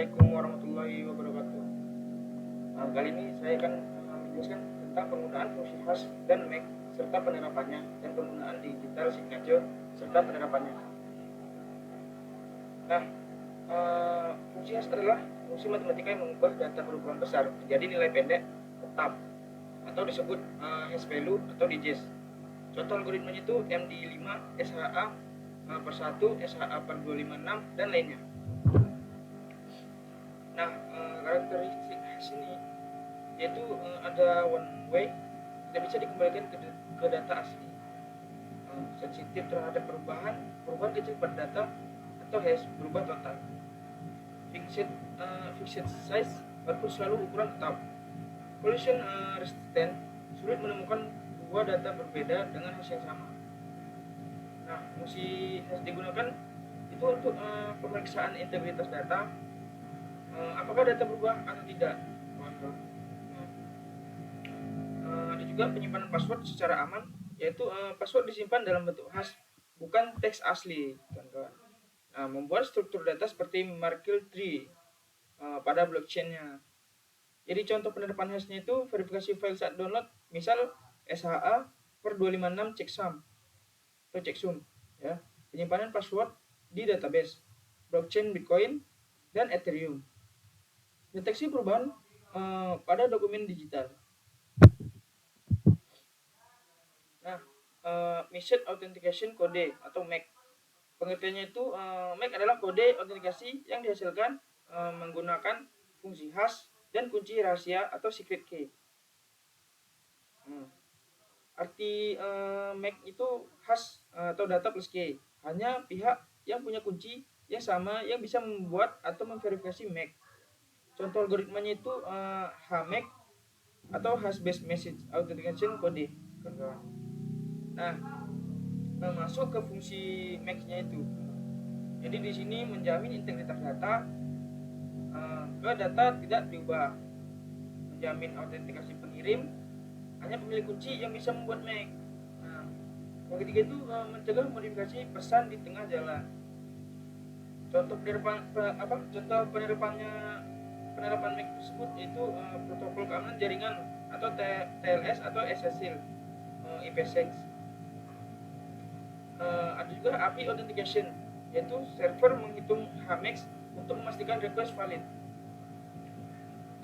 Assalamualaikum warahmatullahi wabarakatuh. Kali ini saya akan menjelaskan tentang penggunaan fungsi hash dan make serta penerapannya, dan penggunaan digital signature serta penerapannya. Nah, fungsi hash adalah fungsi matematika yang mengubah data berukuran besar menjadi nilai pendek tetap atau disebut hash value atau digits. Contoh algoritmanya itu MD5, SHA per 1, SHA per 256, dan lainnya. Nah, karakteristik hash ini yaitu ada one way, tidak bisa dikembalikan ke data asli, sensitif terhadap perubahan kecil pada data, atau hash berubah total. Fixed size walaupun selalu ukuran tetap. Collision resistant, sulit menemukan dua data berbeda dengan hash yang sama. Nah, fungsi hash digunakan itu untuk pemeriksaan integritas data, apakah data berubah atau tidak. Ada juga penyimpanan password secara aman, yaitu password disimpan dalam bentuk hash, bukan teks asli, kawan-kawan. Nah, membuat struktur data seperti Merkle tree pada blockchain-nya. Jadi contoh penerapan hashnya itu verifikasi file saat download, misal SHA per 256 checksum atau checksum, ya. Penyimpanan password di database, blockchain Bitcoin dan Ethereum. Deteksi perubahan pada dokumen digital. Nah, Method Authentication Code atau MAC. Pengertiannya itu MAC adalah kode autentikasi yang dihasilkan menggunakan fungsi hash dan kunci rahasia atau secret key. Arti MAC itu hash atau data plus key. Hanya pihak yang punya kunci yang sama yang bisa membuat atau memverifikasi MAC. Contoh algoritmanya itu HMAC atau Hash Based Message Authentication Code. Nah, masuk ke fungsi MAC-nya itu. Jadi di sini menjamin integritas data, ke data tidak diubah, menjamin autentikasi pengirim, hanya pemilik kunci yang bisa membuat MAC. Nah, yang ketiga itu mencegah modifikasi pesan di tengah jalan. Contoh penerapan MAC tersebut itu protokol keamanan jaringan atau TLS atau SSL, IPsec. Ada juga API authentication, yaitu server menghitung HMAC untuk memastikan request valid.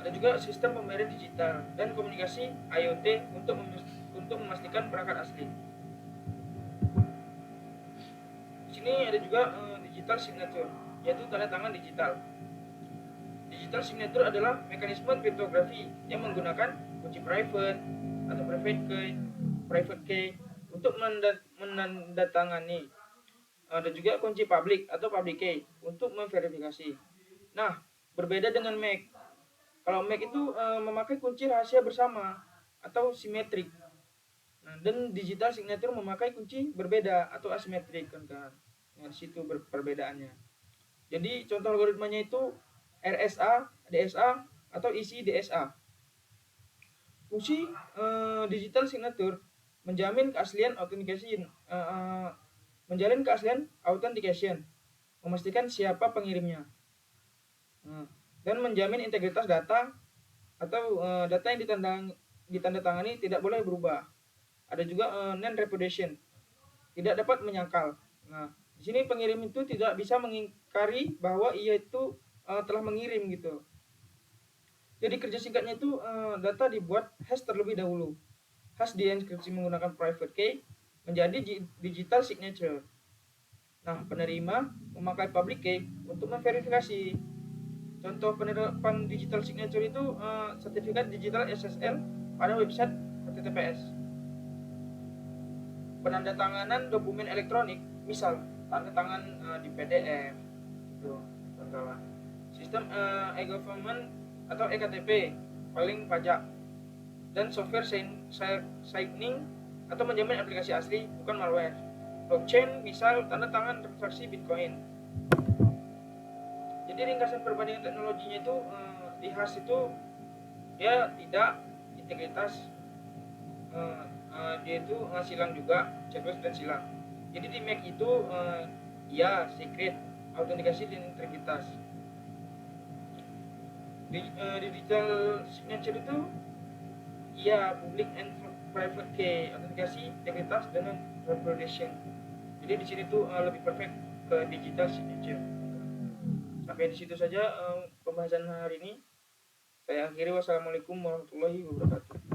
Ada juga sistem pembayaran digital dan komunikasi IoT untuk memastikan perangkat asli. Di sini ada juga digital signature, yaitu tanda tangan digital. Digital signature adalah mekanisme kriptografi yang menggunakan kunci private atau private key untuk menandatangani. Ada juga kunci public atau public key untuk memverifikasi. Nah, berbeda dengan MAC. Kalau MAC itu memakai kunci rahasia bersama atau simetrik. Nah, dan digital signature memakai kunci berbeda atau asimetrik, kan. Nah, di situ perbedaannya. Jadi contoh algoritmanya itu RSA, DSA atau isi DSA. Fungsi digital signature menjamin keaslian authentication, memastikan siapa pengirimnya, dan menjamin integritas data atau data yang ditandatangani tidak boleh berubah. Ada juga non-repudiation, tidak dapat menyangkal. Nah, di sini pengirim itu tidak bisa mengingkari bahwa ia itu telah mengirim gitu. Jadi kerja singkatnya itu data dibuat hash terlebih dahulu. Hash dienkripsi menggunakan private key menjadi digital signature. Nah, penerima memakai public key untuk memverifikasi. Contoh penerapan digital signature itu sertifikat digital SSL pada website HTTPS. Penandatanganan dokumen elektronik, misal tanda tangan di PDF, itu kawan-kawan. Sistem e-government atau eKTP, filing pajak, dan software signing atau menjamin aplikasi asli bukan malware. Blockchain, misal tanda tangan transaksi Bitcoin. Jadi ringkasan perbandingan teknologinya itu di hash itu dia tidak integritas, dia itu silang juga, checkbox dan silang. Jadi di MAC itu ya secret, autentikasi dan integritas. Digital signature itu ya public and private key, autentikasi, integritas, dan non-repudiation. Jadi di sini tuh lebih perfect ke digital signature. Sampai di situ saja pembahasan hari ini. Saya akhiri, wassalamualaikum warahmatullahi wabarakatuh.